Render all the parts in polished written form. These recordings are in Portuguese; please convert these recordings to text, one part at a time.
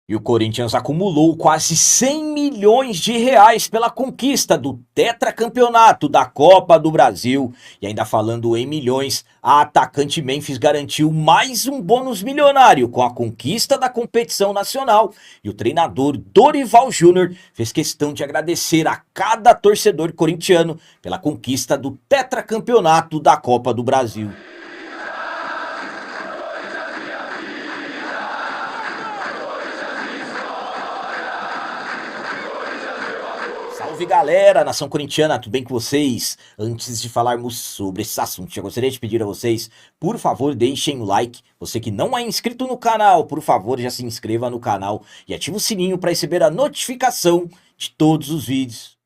E o Corinthians acumulou quase 100 milhões de reais pela conquista do tetracampeonato da Copa do Brasil. E ainda falando em milhões, a atacante Memphis garantiu mais um bônus milionário com a conquista da competição nacional. E o treinador Dorival Júnior fez questão de agradecer a cada torcedor corintiano pela conquista do tetracampeonato da Copa do Brasil. Salve galera, nação corintiana, tudo bem com vocês? Antes de falarmos sobre esse assunto, já gostaria de pedir a vocês, por favor, deixem o like. Você que não é inscrito no canal, por favor, já se inscreva no canal e ative o sininho para receber a notificação de todos os vídeos.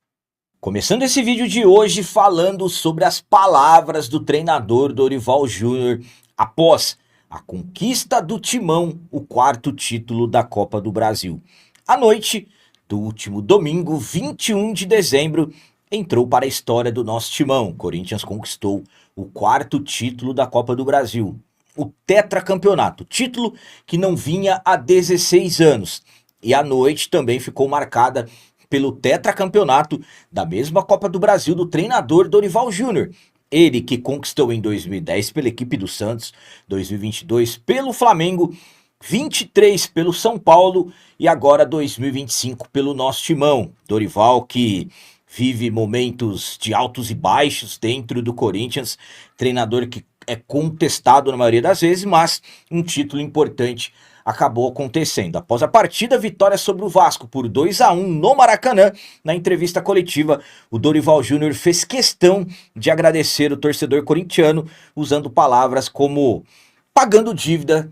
Começando esse vídeo de hoje falando sobre as palavras do treinador Dorival Júnior após a conquista do Timão, o quarto título da Copa do Brasil. À noite do último domingo, 21 de dezembro, entrou para a história do nosso Timão. Corinthians conquistou o quarto título da Copa do Brasil, o tetracampeonato, título que não vinha há 16 anos. E a noite também ficou marcada pelo tetracampeonato da mesma Copa do Brasil do treinador Dorival Júnior. Ele que conquistou em 2010 pela equipe do Santos, 2022 pelo Flamengo, 23 pelo São Paulo e agora 2025 pelo nosso Timão. Dorival que vive momentos de altos e baixos dentro do Corinthians, treinador que é contestado na maioria das vezes, mas um título importante acabou acontecendo. Após a partida, vitória sobre o Vasco por 2-1 no Maracanã, na entrevista coletiva, o Dorival Júnior fez questão de agradecer o torcedor corintiano, usando palavras como pagando dívida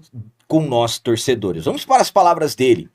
com nós torcedores. Vamos para as palavras dele.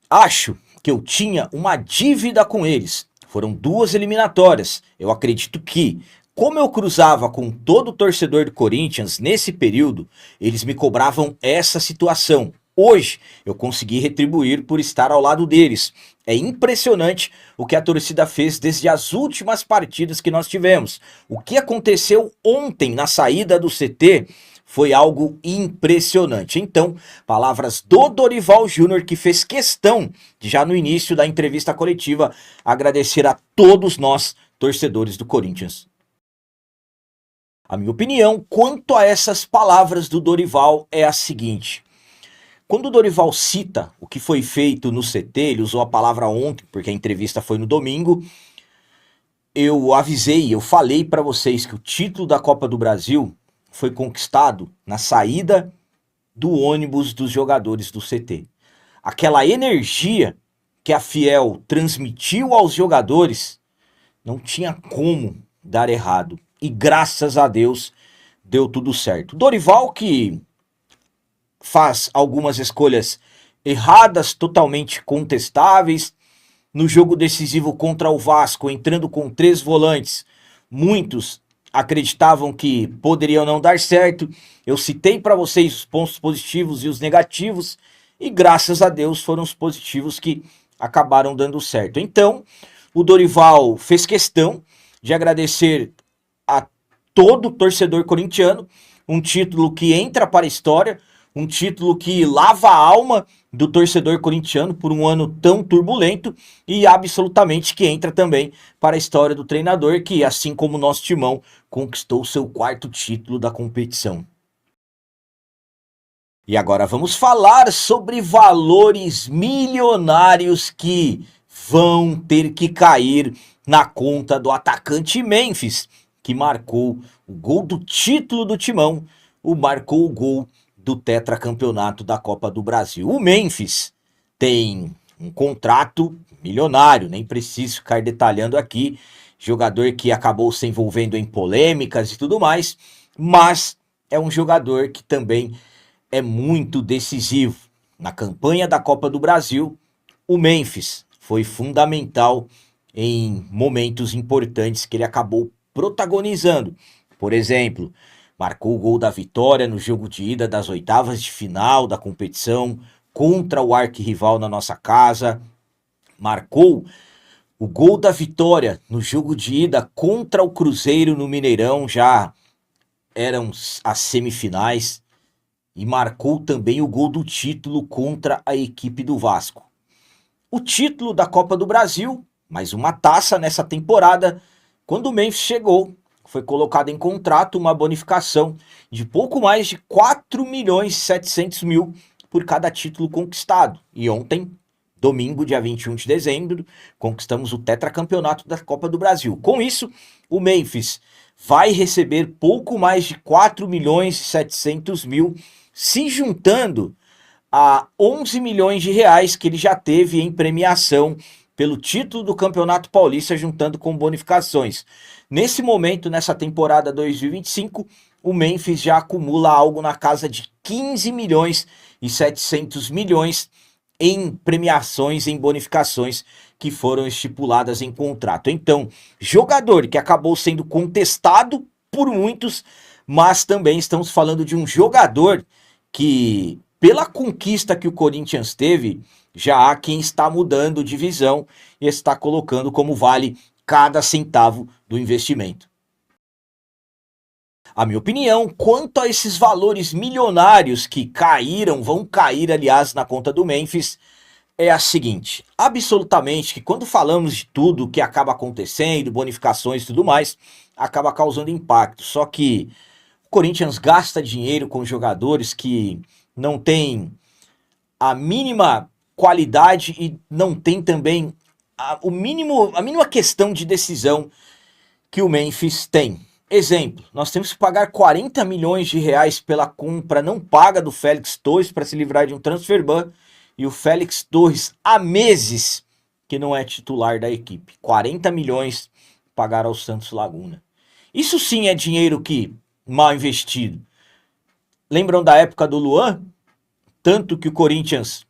Acho que eu tinha uma dívida com eles. Foram 2 eliminatórias. Eu acredito que, como eu cruzava com todo torcedor do Corinthians nesse período, eles me cobravam essa situação. Hoje eu consegui retribuir por estar ao lado deles. É impressionante o que a torcida fez desde as últimas partidas que nós tivemos. O que aconteceu ontem na saída do CT foi algo impressionante. Então, palavras do Dorival Júnior, que fez questão de, já no início da entrevista coletiva, agradecer a todos nós, torcedores do Corinthians. A minha opinião quanto a essas palavras do Dorival é a seguinte. Quando o Dorival cita o que foi feito no CT, ele usou a palavra ontem, porque a entrevista foi no domingo, eu avisei, eu falei para vocês que o título da Copa do Brasil foi conquistado na saída do ônibus dos jogadores do CT. Aquela energia que a Fiel transmitiu aos jogadores não tinha como dar errado. E graças a Deus deu tudo certo. Dorival que faz algumas escolhas erradas, totalmente contestáveis. No jogo decisivo contra o Vasco, entrando com 3 volantes, muitos acreditavam que poderiam não dar certo. Eu citei para vocês os pontos positivos e os negativos, e graças a Deus foram os positivos que acabaram dando certo. Então, o Dorival fez questão de agradecer a todo torcedor corintiano, um título que entra para a história, um título que lava a alma do torcedor corintiano por um ano tão turbulento e absolutamente que entra também para a história do treinador que, assim como o nosso Timão, conquistou seu 4º título da competição. E agora vamos falar sobre valores milionários que vão ter que cair na conta do atacante Memphis, que marcou o gol do título do Timão, marcou o gol do tetracampeonato da Copa do Brasil. O Memphis tem um contrato milionário, nem preciso ficar detalhando aqui, jogador que acabou se envolvendo em polêmicas e tudo mais, mas é um jogador que também é muito decisivo. Na campanha da Copa do Brasil, o Memphis foi fundamental em momentos importantes que ele acabou protagonizando. Por exemplo, marcou o gol da vitória no jogo de ida das oitavas de final da competição contra o arquirrival na nossa casa. Marcou o gol da vitória no jogo de ida contra o Cruzeiro no Mineirão, já eram as semifinais. e marcou também o gol do título contra a equipe do Vasco. O título da Copa do Brasil, mais uma taça nessa temporada, quando o Memphis chegou, foi colocado em contrato uma bonificação de pouco mais de 4 milhões e 700 mil por cada título conquistado. E ontem, domingo, dia 21 de dezembro, conquistamos o tetracampeonato da Copa do Brasil. Com isso, o Memphis vai receber pouco mais de 4 milhões e 700 mil, se juntando a 11 milhões de reais que ele já teve em premiação pelo título do Campeonato Paulista, juntando com bonificações. Nesse momento, nessa temporada 2025, o Memphis já acumula algo na casa de 15 milhões e 700 milhões em premiações, em bonificações que foram estipuladas em contrato. Então, jogador que acabou sendo contestado por muitos, mas também estamos falando de um jogador que, pela conquista que o Corinthians teve, já há quem está mudando de visão e está colocando como vale cada centavo do investimento. A minha opinião, quanto a esses valores milionários que caíram, vão cair, aliás, na conta do Memphis, é a seguinte: absolutamente que quando falamos de tudo que acaba acontecendo, bonificações e tudo mais, acaba causando impacto. Só que o Corinthians gasta dinheiro com jogadores que não têm a mínima qualidade e não tem também a mínima questão de decisão que o Memphis tem. Exemplo, nós temos que pagar 40 milhões de reais pela compra não paga do Félix Torres para se livrar de um transfer ban, e o Félix Torres há meses que não é titular da equipe. 40 milhões pagar ao Santos Laguna. Isso sim é dinheiro que mal investido. Lembram da época do Luan? Tanto que o Corinthians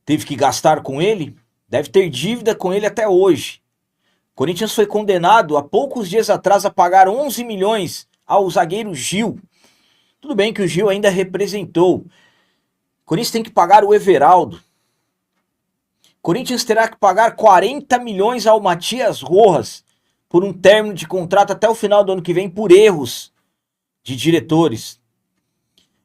teve que gastar com ele, deve ter dívida com ele até hoje. O Corinthians foi condenado há poucos dias atrás a pagar 11 milhões ao zagueiro Gil. Tudo bem que o Gil ainda representou. O Corinthians tem que pagar o Everaldo. O Corinthians terá que pagar 40 milhões ao Matias Rojas por um término de contrato até o final do ano que vem por erros de diretores.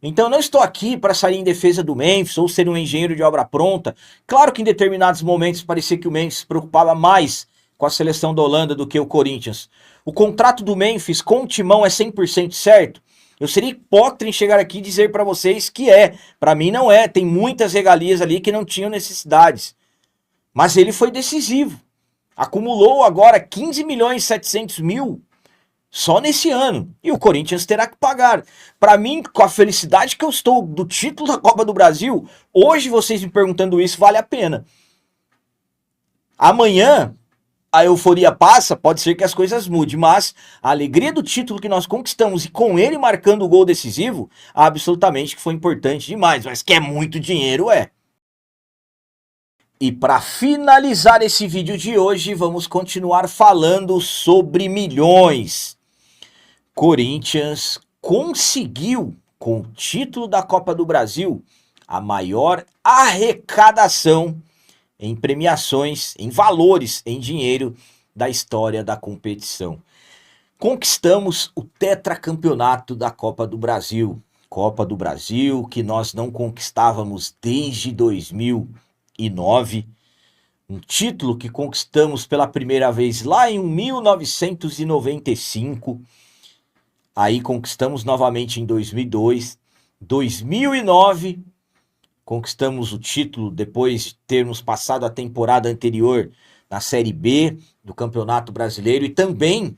Então eu não estou aqui para sair em defesa do Memphis ou ser um engenheiro de obra pronta. Claro que em determinados momentos parecia que o Memphis se preocupava mais com a seleção da Holanda do que o Corinthians. O contrato do Memphis com o Timão é 100% certo? Eu seria hipócrita em chegar aqui e dizer para vocês que é. Para mim não é. Tem muitas regalias ali que não tinham necessidades. Mas ele foi decisivo. Acumulou agora 15 milhões e 700 mil só nesse ano. E o Corinthians terá que pagar. Para mim, com a felicidade que eu estou do título da Copa do Brasil, hoje vocês me perguntando isso vale a pena. Amanhã a euforia passa, pode ser que as coisas mudem, mas a alegria do título que nós conquistamos e com ele marcando o gol decisivo, absolutamente que foi importante demais. Mas que é muito dinheiro, é. E para finalizar esse vídeo de hoje, vamos continuar falando sobre milhões. Corinthians conseguiu, com o título da Copa do Brasil, a maior arrecadação em premiações, em valores, em dinheiro da história da competição. Conquistamos o tetracampeonato da Copa do Brasil. Copa do Brasil que nós não conquistávamos desde 2009. Um título que conquistamos pela primeira vez lá em 1995. Aí conquistamos novamente em 2002, 2009, conquistamos o título depois de termos passado a temporada anterior na Série B do Campeonato Brasileiro e também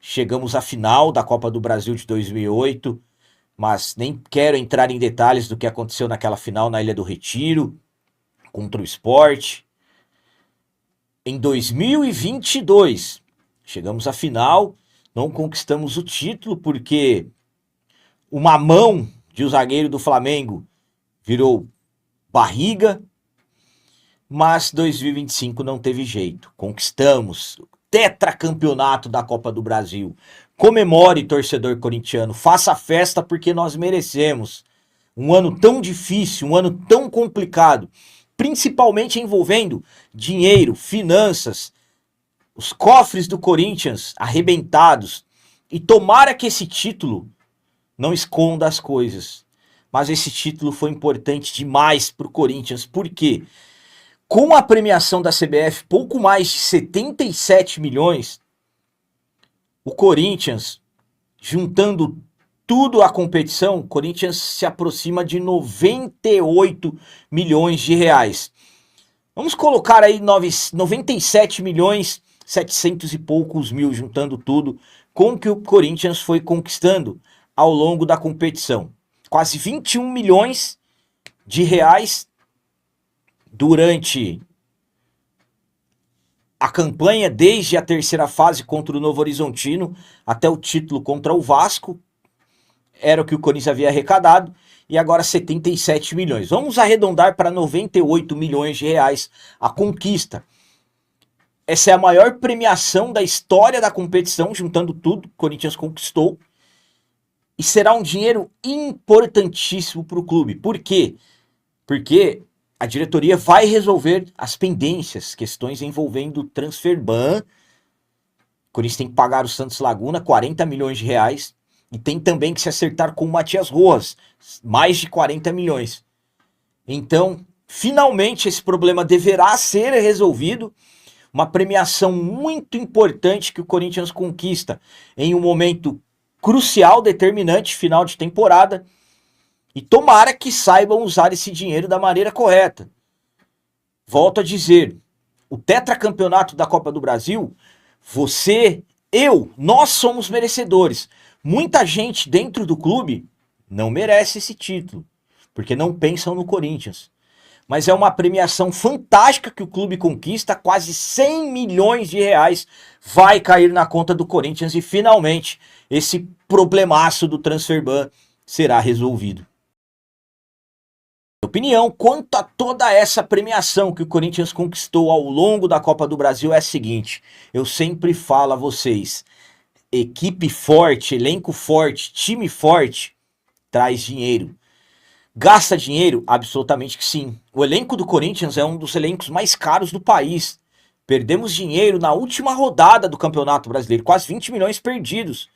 chegamos à final da Copa do Brasil de 2008, mas nem quero entrar em detalhes do que aconteceu naquela final na Ilha do Retiro, contra o Sport. Em 2022, chegamos à final. Não conquistamos o título porque uma mão de um zagueiro do Flamengo virou barriga, mas 2025 não teve jeito. Conquistamos o tetracampeonato da Copa do Brasil. Comemore, torcedor corintiano, faça festa porque nós merecemos. Um ano tão difícil, um ano tão complicado, principalmente envolvendo dinheiro, finanças, os cofres do Corinthians arrebentados, e tomara que esse título não esconda as coisas. Mas esse título foi importante demais para o Corinthians. Por quê? Com a premiação da CBF, pouco mais de 77 milhões, o Corinthians, juntando tudo a competição, o Corinthians se aproxima de 98 milhões de reais. Vamos colocar aí 97 milhões, 700 e poucos mil, juntando tudo, com que o Corinthians foi conquistando ao longo da competição. Quase 21 milhões de reais durante a campanha, desde a terceira fase contra o Novo Horizontino até o título contra o Vasco, era o que o Corinthians havia arrecadado, e agora 77 milhões. Vamos arredondar para 98 milhões de reais a conquista. Essa é a maior premiação da história da competição, juntando tudo que o Corinthians conquistou, e será um dinheiro importantíssimo para o clube. Por quê? Porque a diretoria vai resolver as pendências, questões envolvendo o transfer ban. O Corinthians tem que pagar o Santos Laguna 40 milhões de reais e tem também que se acertar com o Matias Rojas, mais de 40 milhões. Então, finalmente esse problema deverá ser resolvido. Uma premiação muito importante que o Corinthians conquista em um momento crucial, determinante, final de temporada. E tomara que saibam usar esse dinheiro da maneira correta. Volto a dizer, o tetracampeonato da Copa do Brasil, você, eu, nós somos merecedores. Muita gente dentro do clube não merece esse título, porque não pensam no Corinthians. Mas é uma premiação fantástica que o clube conquista, quase 100 milhões de reais vai cair na conta do Corinthians e finalmente esse problemaço do transfer ban será resolvido. Opinião quanto a toda essa premiação que o Corinthians conquistou ao longo da Copa do Brasil é a seguinte: eu sempre falo a vocês, equipe forte, elenco forte, time forte, traz dinheiro. Gasta dinheiro? Absolutamente que sim. O elenco do Corinthians é um dos elencos mais caros do país. Perdemos dinheiro na última rodada do Campeonato Brasileiro, quase 20 milhões perdidos,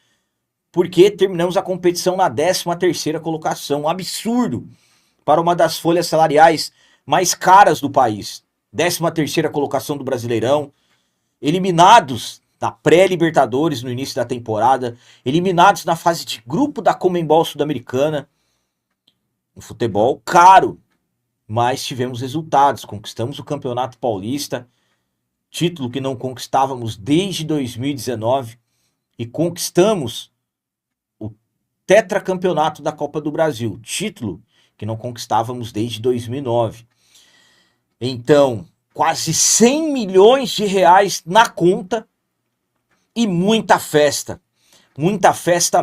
porque terminamos a competição na 13ª colocação. Um absurdo para uma das folhas salariais mais caras do país. 13ª colocação do Brasileirão, eliminados na pré-Libertadores no início da temporada, eliminados na fase de grupo da Conmebol Sul-Americana. Um futebol caro, mas tivemos resultados, conquistamos o Campeonato Paulista, título que não conquistávamos desde 2019, e conquistamos o tetracampeonato da Copa do Brasil, título que não conquistávamos desde 2009. Então, quase 100 milhões de reais na conta e muita festa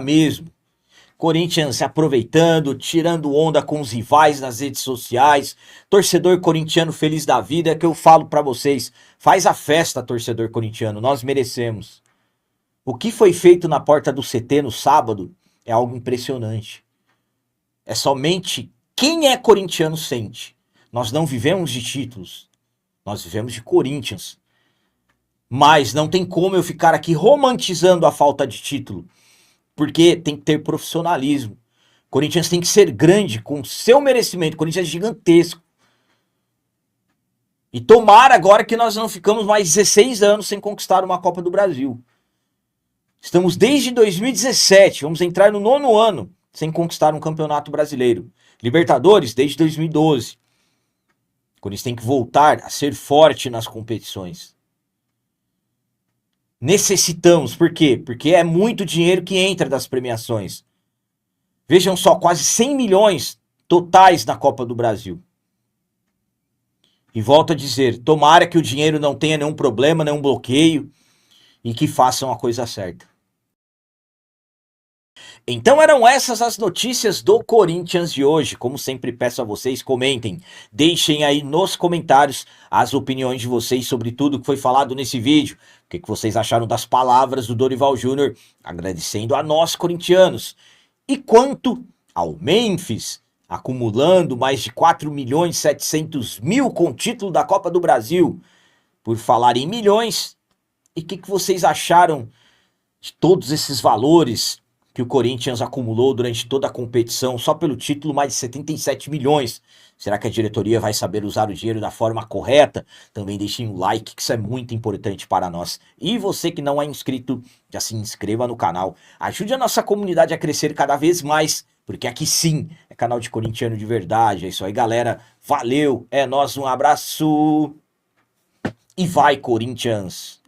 mesmo. Corinthians se aproveitando, tirando onda com os rivais nas redes sociais, torcedor corintiano feliz da vida. É que eu falo pra vocês, faz a festa, torcedor corintiano, nós merecemos. O que foi feito na porta do CT no sábado é algo impressionante. É somente quem é corintiano sente. Nós não vivemos de títulos, nós vivemos de Corinthians. Mas não tem como eu ficar aqui romantizando a falta de título, porque tem que ter profissionalismo. Corinthians tem que ser grande com seu merecimento. Corinthians é gigantesco. E tomara agora que nós não ficamos mais 16 anos sem conquistar uma Copa do Brasil. Estamos desde 2017, vamos entrar no 9º ano sem conquistar um campeonato brasileiro. Libertadores desde 2012. Corinthians tem que voltar a ser forte nas competições. Necessitamos, por quê? Porque é muito dinheiro que entra das premiações. Vejam só, quase 100 milhões totais na Copa do Brasil. E volto a dizer, tomara que o dinheiro não tenha nenhum problema, nenhum bloqueio e que façam a coisa certa. Então eram essas as notícias do Corinthians de hoje. Como sempre peço a vocês, comentem, deixem aí nos comentários as opiniões de vocês sobre tudo que foi falado nesse vídeo. O que vocês acharam das palavras do Dorival Júnior, agradecendo a nós corintianos. E quanto ao Memphis, acumulando mais de 4.700.000 com o título da Copa do Brasil. Por falar em milhões, e o que vocês acharam de todos esses valores que o Corinthians acumulou durante toda a competição, só pelo título, mais de 77 milhões. Será que a diretoria vai saber usar o dinheiro da forma correta? Também deixem um like, que isso é muito importante para nós. E você que não é inscrito, já se inscreva no canal. Ajude a nossa comunidade a crescer cada vez mais, porque aqui sim é canal de corintiano de verdade. É isso aí, galera. Valeu, é nóis, um abraço e vai, Corinthians!